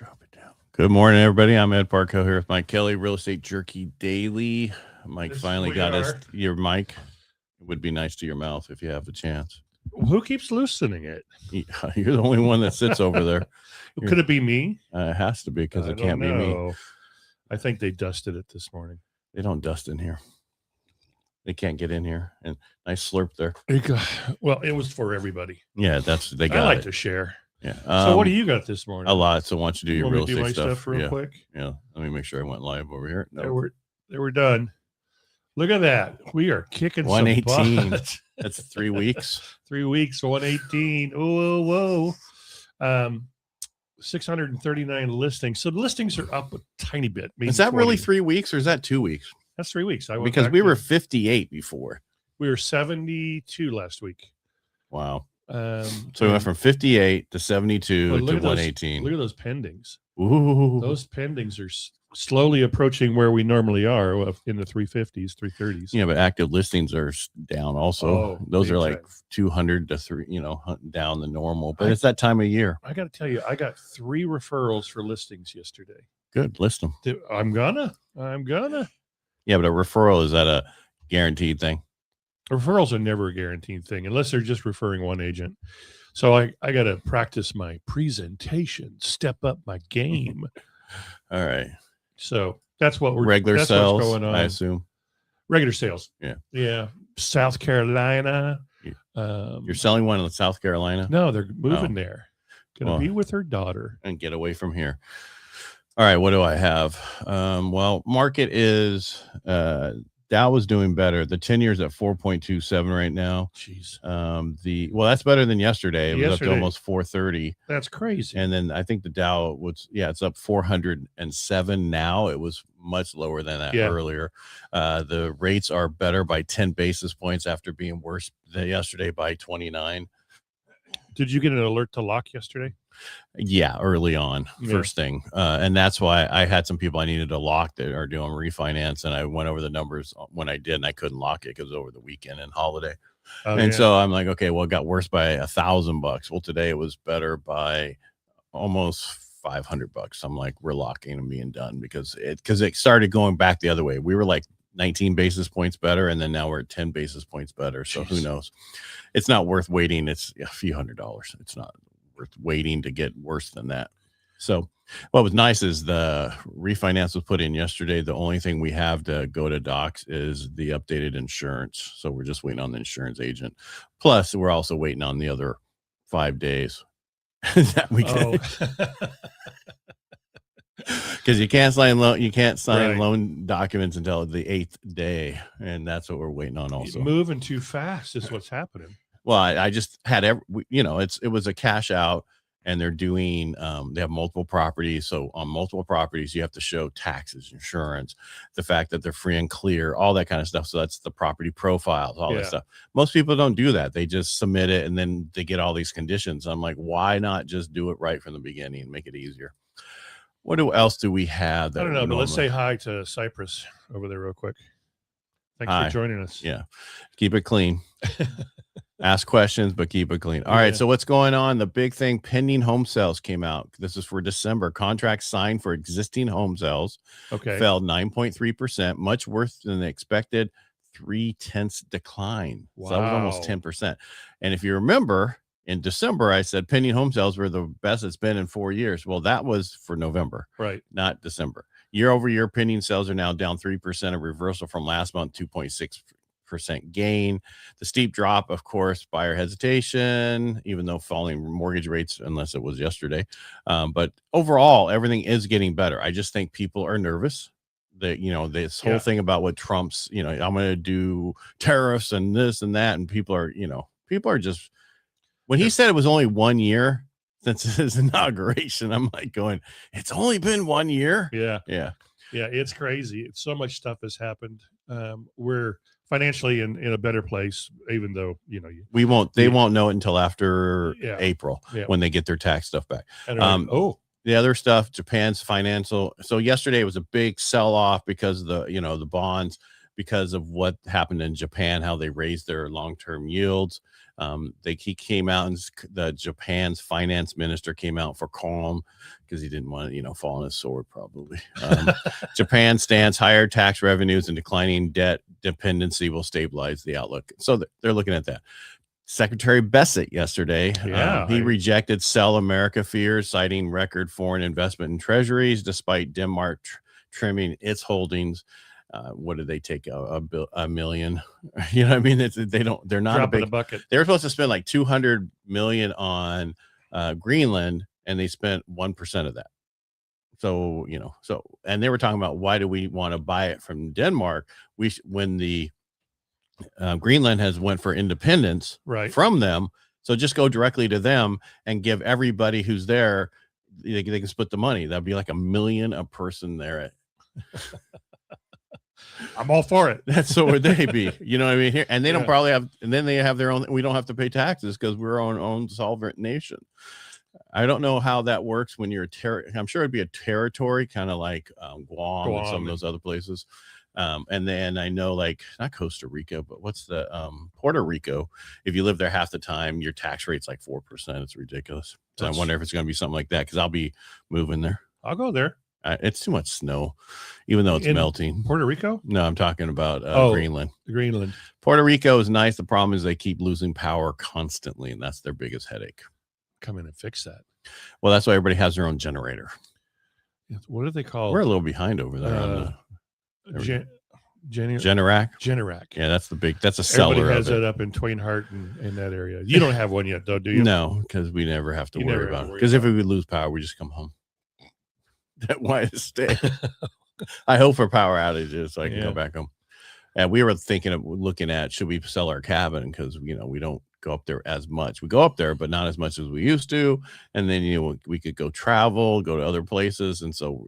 Drop it down. Good morning, everybody. I'm Ed Parcaut here with Mike Kelly, Real Estate Jerky Daily. Mike finally got your mic. It would be nice to your mouth if you have the chance. Who keeps loosening it? You're the only one that sits over there. Could it be me? It has to be because it can't be me. I think they dusted it this morning. They don't dust in here. They can't get in here. And nice slurp there. Well, it was for everybody. Yeah, they got I like to share. Yeah. So what do you got this morning? A lot. So why don't you do your real estate stuff real quick? Yeah. Let me make sure I went live over here. No. They were done. Look at that. We are kicking 118. Some butt. That's 3 weeks. 3 weeks, 118. Whoa. 639 listings. So the listings are up a tiny bit. Is that 20. Really 3 weeks or is that 2 weeks? That's 3 weeks. Because we were 58 before. We were 72 last week. Wow. So we went from 58 to 72 to 118. Look at those pendings. Ooh. Those pendings are slowly approaching where we normally are in the 350s, 330s. Yeah, but active listings are down also. Those are like 200 to 3, down the normal. But it's that time of year. I got to tell you, I got 3 referrals for listings yesterday. Good. List them. I'm gonna. Yeah, but a referral, is that a guaranteed thing? Referrals are never a guaranteed thing unless they're just referring one agent. So I got to practice my presentation, step up my game. All right. So that's what we're regular sales. What's going on. I assume regular sales. Yeah. South Carolina. You're selling one in South Carolina? No, they're moving there. Gonna be with her daughter and get away from here. All right. What do I have? Market is Dow was doing better. The 10-year's at 4.27 right now. Jeez. That's better than yesterday. It was up to almost 430. That's crazy. And then I think the Dow it's up 407 now. It was much lower than that earlier. The rates are better by 10 basis points after being worse than yesterday by 29. Did you get an alert to lock yesterday? Yeah, early on, first thing. And that's why I had some people I needed to lock that are doing refinance. And I went over the numbers when I did, and I couldn't lock it because it was over the weekend and holiday. So I'm like, okay, well, it got worse by $1,000. Well, today it was better by almost $500. I'm like, we're locking and being done because it started going back the other way. We were like 19 basis points better, and then now we're at 10 basis points better. So who knows? It's not worth waiting. It's a few $100s. It's not worth waiting to get worse than that. So what was nice is the refinance was put in yesterday. The only thing we have to go to docs is the updated insurance. So we're just waiting on the insurance agent. Plus, we're also waiting on the other 5 days that we can. Because you can't sign loan documents until the 8th day, and that's what we're waiting on. Also, moving too fast is what's happening. Well, I just had it was a cash out, and they're doing they have multiple properties. So on multiple properties, you have to show taxes, insurance, the fact that they're free and clear, all that kind of stuff. So that's the property profiles, all that stuff. Most people don't do that. They just submit it, and then they get all these conditions. I'm like, why not just do it right from the beginning and make it easier? What else do we have? I don't know, but let's say hi to Cypress over there real quick. Thanks for joining us. Yeah. Keep it clean. Ask questions, but keep it clean. All right. So what's going on? The big thing, pending home sales came out. This is for December. Contracts signed for existing home sales fell 9.3%, much worse than the expected 0.3 decline. Wow. So that was almost 10%. And if you remember, in December, I said pending home sales were the best it's been in 4 years. Well, that was for November, right? Not December. Year over year, pending sales are now down 3%, a reversal from last month, 2.6% gain. The steep drop, of course, buyer hesitation, even though falling mortgage rates, unless it was yesterday. But overall, everything is getting better. I just think people are nervous. That, this whole thing about what Trump's, I'm going to do tariffs and this and that. And people are just, when he said it was only 1 year since his inauguration, I'm like going, it's only been 1 year. Yeah. It's crazy. So much stuff has happened. We're financially in a better place, even though, they won't know it until after April when they get their tax stuff back. The other stuff, Japan's financial. So yesterday was a big sell off because the bonds because of what happened in Japan, how they raised their long-term yields. He came out, and the Japan's finance minister came out for calm because he didn't want to, fall on his sword, probably. Japan stands higher tax revenues and declining debt dependency will stabilize the outlook. So they're looking at that. Secretary Bessent yesterday, he rejected sell America fears, citing record foreign investment in treasuries, despite Denmark trimming its holdings. What did they take, a million? You know what I mean? They're not drop in a bucket. They were supposed to spend like 200 million on Greenland, and they spent 1% of that. So, and they were talking about, why do we want to buy it from Denmark? When the Greenland has went for independence from them. So just go directly to them and give everybody who's there, they can split the money. That'd be like $1 million a person there. I'm all for it. That's so would they be, you know what I mean? Here, and they don't probably have, and then they have their own, we don't have to pay taxes because we're our own sovereign nation. I don't know how that works when you're I'm sure it'd be a territory, kind of like Guam and some of those other places. And then I know, like, not Costa Rica, but what's the Puerto Rico? If you live there half the time, your tax rate's like 4%. It's ridiculous. So I wonder if it's going to be something like that, because I'll be moving there. I'll go there. It's too much snow, even though it's melting. Puerto Rico? No, I'm talking about Greenland. Greenland. Puerto Rico is nice. The problem is they keep losing power constantly, and that's their biggest headache. Come in and fix that. Well, that's why everybody has their own generator. What are they called? We're a little behind over there. Generac. Yeah, that's a seller. Everybody has it up in Twain Hart and in that area. You don't have one yet, though, do you? No, because we never have to worry about it. Because if we would lose power, we just come home. That's why I stay. I hope for power outages so I can go back home. And we were thinking of looking at, should we sell our cabin? Because we don't go up there as much. We go up there, but not as much as we used to. And then we could go travel, go to other places, and so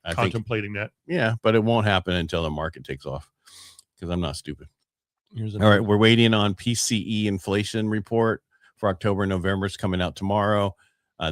I contemplating that. Yeah, but it won't happen until the market takes off. Because I'm not stupid. All right, we're waiting on PCE inflation report for October and November. It's coming out tomorrow.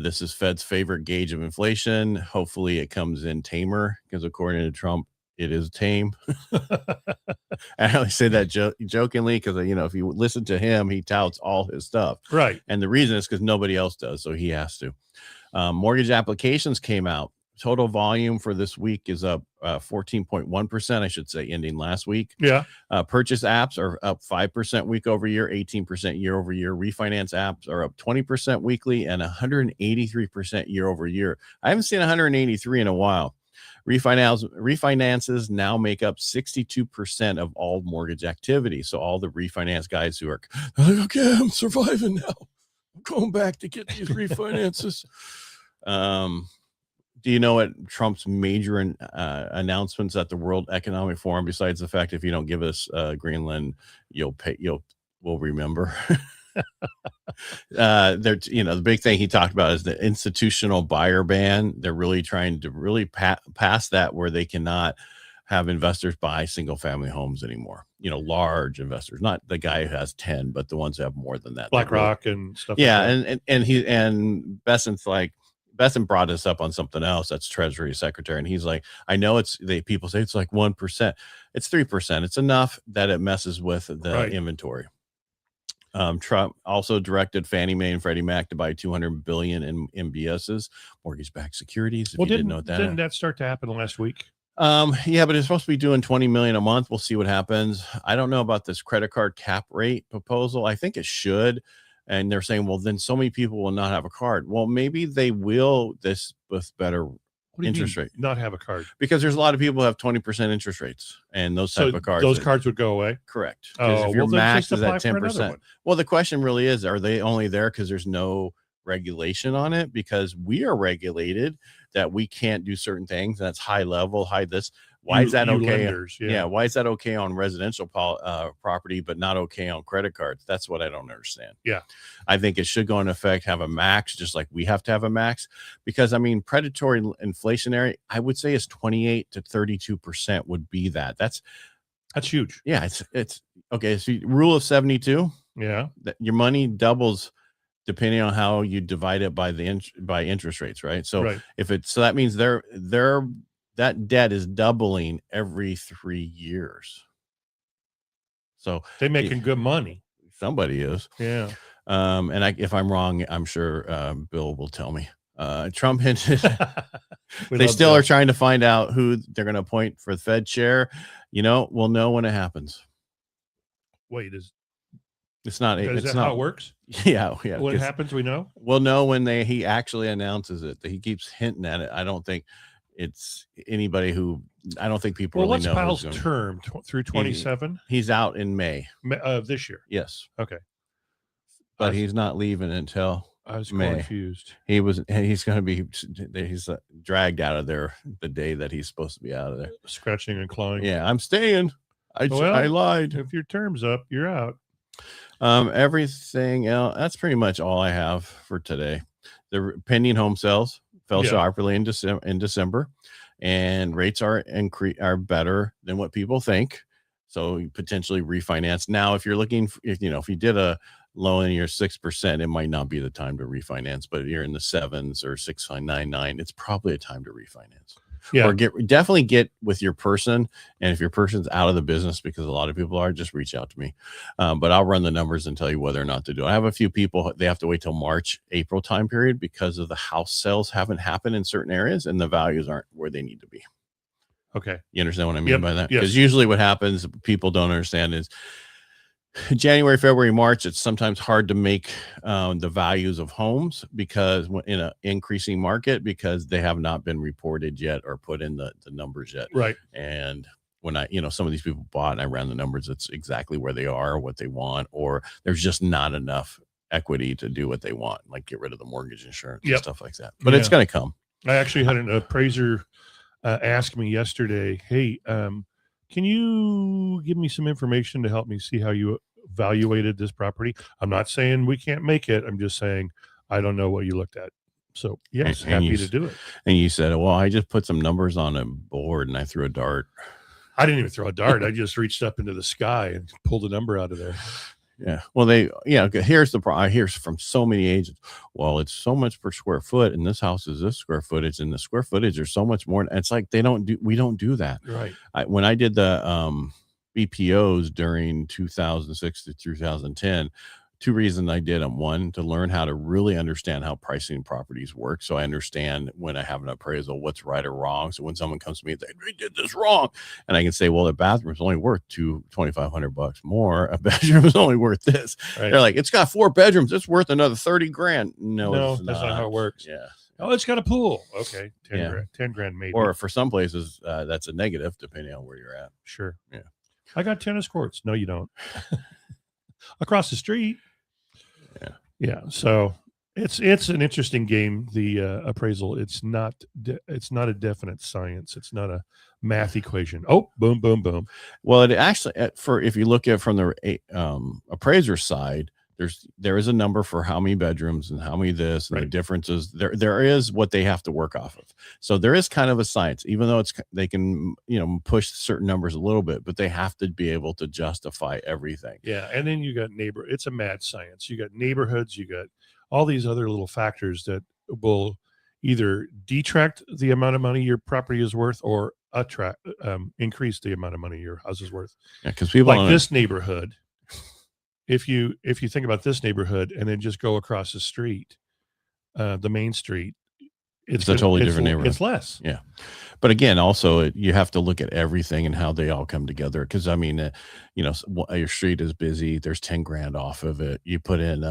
This is Fed's favorite gauge of inflation. Hopefully it comes in tamer, because according to Trump, it is tame. I only say that jokingly because, if you listen to him, he touts all his stuff. Right. And the reason is because nobody else does, so he has to. Mortgage applications came out. Total volume for this week is up 14.1%, I should say, ending last week. Yeah. Purchase apps are up 5% week over year, 18% year over year. Refinance apps are up 20% weekly and 183% year over year. I haven't seen 183 in a while. Refinances now make up 62% of all mortgage activity. So all the refinance guys who are like, okay, I'm surviving now. I'm going back to get these refinances. Do you know what Trump's major announcements at the World Economic Forum, besides the fact if you don't give us Greenland, we'll remember? The big thing he talked about is the institutional buyer ban. They're really trying to pass that, where they cannot have investors buy single family homes anymore. Large investors, not the guy who has 10, but the ones who have more than that. BlackRock and stuff. Yeah, like that. and Bessent's like, Bessent brought us up on something else. That's Treasury Secretary. And he's like, I know people say it's like 1%. It's 3%. It's enough that it messes with the inventory. Trump also directed Fannie Mae and Freddie Mac to buy $200 billion in MBSs, mortgage-backed securities. If you didn't know that. Didn't that start to happen last week? Yeah, but it's supposed to be doing $20 million a month. We'll see what happens. I don't know about this credit card cap rate proposal. I think it should. And they're saying, well, then so many people will not have a card. Well, maybe they will this with better interest rate. Not have a card? Because there's a lot of people who have 20% interest rates, and those type of cards. Those cards would go away? Correct. Because if your max is at 10%. Well, the question really is, are they only there because there's no regulation on it? Because we are regulated that we can't do certain things. That's high level, high this. Why is that okay? Lenders, why is that okay on residential property, but not okay on credit cards? That's what I don't understand. Yeah. I think it should go in effect, have a max, just like we have to have a max. Because, predatory inflationary, I would say is 28 to 32% would be that. That's huge. Yeah, it's okay. So rule of 72. Yeah. Your money doubles depending on how you divide it by by interest rates, right? So so that means that debt is doubling every 3 years. So they're making good money. Somebody is. Yeah. And if I'm wrong, I'm sure Bill will tell me. Trump hinted they still are trying to find out who they're going to appoint for the Fed chair. We'll know when it happens. Wait, it's not how it works? Yeah. When it happens, we know. We'll know when he actually announces it. He keeps hinting at it. I don't think it's anybody who. I don't think people really know. What's Powell's term through 27? He's out in May of this year. Yes. Okay. But he's not leaving until I was May. confused. He's going to be. He's dragged out of there the day that he's supposed to be out of there, scratching and clawing. Yeah, I'm staying. I lied. If your term's up, you're out. Everything else. That's pretty much all I have for today. The pending home sales fell sharply in December, and rates are better than what people think. So you potentially refinance. Now, if you're looking, if you did a loan and you're 6%, it might not be the time to refinance. But if you're in the 7s or 6.99, it's probably a time to refinance. Yeah. Or definitely get with your person. And if your person's out of the business, because a lot of people are, just reach out to me. But I'll run the numbers and tell you whether or not to do it. I have a few people, they have to wait till March, April time period because of the house sales haven't happened in certain areas and the values aren't where they need to be. Okay. You understand what I mean by that? Yes. Because usually what happens, people don't understand, is January, February, March, it's sometimes hard to make the values of homes because in an increasing market, because they have not been reported yet or put in the numbers yet. Right. And when some of these people bought and I ran the numbers, it's exactly where they are, what they want, or there's just not enough equity to do what they want, like get rid of the mortgage insurance and stuff like that. But it's going to come. I actually had an appraiser ask me yesterday, hey, can you give me some information to help me see how you evaluated this property? I'm not saying we can't make it. I'm just saying I don't know what you looked at. So yes, happy to do it. And you said, well, I just put some numbers on a board and I threw a dart. I didn't even throw a dart. I just reached up into the sky and pulled a number out of there. Yeah. Well, here's the problem. I hear from so many agents. Well, it's so much per square foot, and this house is this square footage, and the square footage is so much more. It's like we don't do that. Right. When I did the BPOs during 2006 to 2010, two reasons I did them. One, to learn how to really understand how pricing properties work. So I understand when I have an appraisal, what's right or wrong. So when someone comes to me and says, they did this wrong, and I can say, well, the bathroom is only worth $2,500 more. A bedroom is only worth this. Right. They're like, it's got 4 bedrooms. It's worth another $30,000. No, it's that's not how it works. Yeah. Oh, it's got a pool. Okay. 10 grand maybe. Or for some places, that's a negative depending on where you're at. Sure. Yeah. I got tennis courts. No, you don't. Across the street. Yeah. So it's an interesting game. The appraisal. It's not a definite science. It's not a math equation. Oh, boom, boom, boom. Well, it actually, if you look at from the appraiser side, there is a number for how many bedrooms and how many this and the differences. There is what they have to work off of. So there is kind of a science, even though they can push certain numbers a little bit, but they have to be able to justify everything. Yeah, and then you got it's a mad science. You got neighborhoods, you got all these other little factors that will either detract the amount of money your property is worth or increase the amount of money your house is worth. Yeah, because people like this neighborhood. If you think about this neighborhood and then just go across the street, the main street, it's a totally different neighborhood. It's less. Yeah. But again, also you have to look at everything and how they all come together. Cause I mean, your street is busy. There's 10 grand off of it. You put in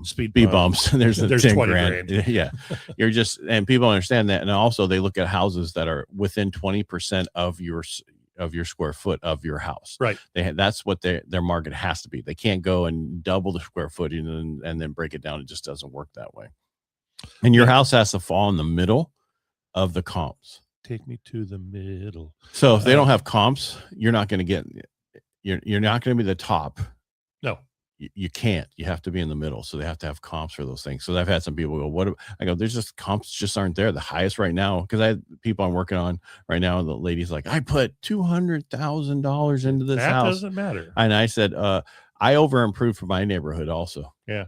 speed bumps and there's 10 grand. Yeah. And people understand that. And also they look at houses that are within 20% of your square foot of your house. Right. That's what their market has to be. They can't go and double the square footage and then break it down. It just doesn't work that way. And your house has to fall in the middle of the comps. Take me to the middle. So if they don't have comps, you're not going to you're not going to be the top. No. You can't. You have to be in the middle. So they have to have comps for those things. So I've had some people go, I go, there's just comps just aren't there. The highest right now, because I have people I'm working on right now. And the lady's like, I put $200,000 into this house. That doesn't matter. And I said, I over improved for my neighborhood also. Yeah.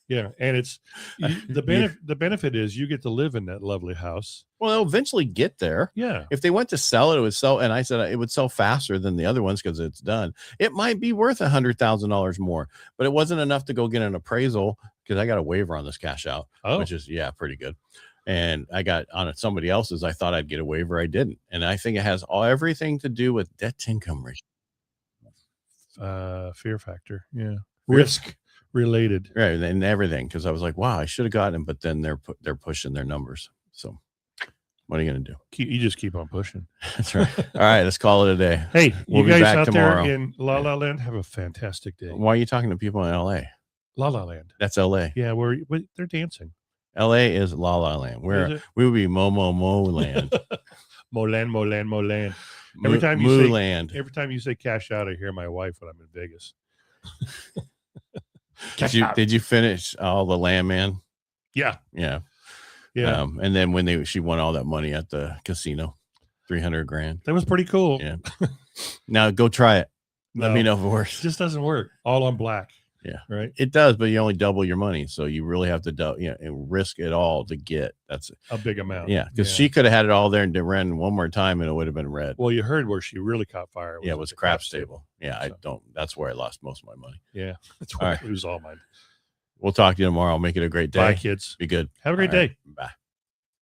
Yeah, and it's the benefit is you get to live in that lovely house. Well, they'll eventually get there. Yeah. If they went to sell it, it would sell. And I said it would sell faster than the other ones because it's done. It might be worth $100,000 more, but it wasn't enough to go get an appraisal because I got a waiver on this cash out, which is pretty good. And I got on somebody else's. I thought I'd get a waiver. I didn't. And I think it has everything to do with debt to income ratio. Fear factor. Yeah. Risk related. Right. And everything. Because I was like, wow, I should have gotten them. But then they're pushing their numbers. So what are you going to do? You just keep on pushing. That's right. All right. Let's call it a day. Hey, we'll you guys be back out tomorrow. there in La La Land, have a fantastic day. Why are you talking to people in LA? La La Land. That's LA. Yeah, they're dancing. LA is La La Land. We would be Mo Land. Moland. Every time you say cash out, I hear my wife when I'm in Vegas. Did you finish all the Landman? Yeah. And then when she won all that money at the casino, $300,000. That was pretty cool. Yeah. Now go try it. Let me know if it works. It just doesn't work. All on black. Yeah. Right. It does, but you only double your money. So you really have to risk it all to get. That's a big amount. Yeah. Because she could have had it all there and ran one more time and it would have been red. Well, you heard where she really caught fire. It was crap stable. Yeah. That's where I lost most of my money. Yeah. That's where I lose all mine. We'll talk to you tomorrow. Make it a great day. Bye, kids. Be good. Have a great day. Bye.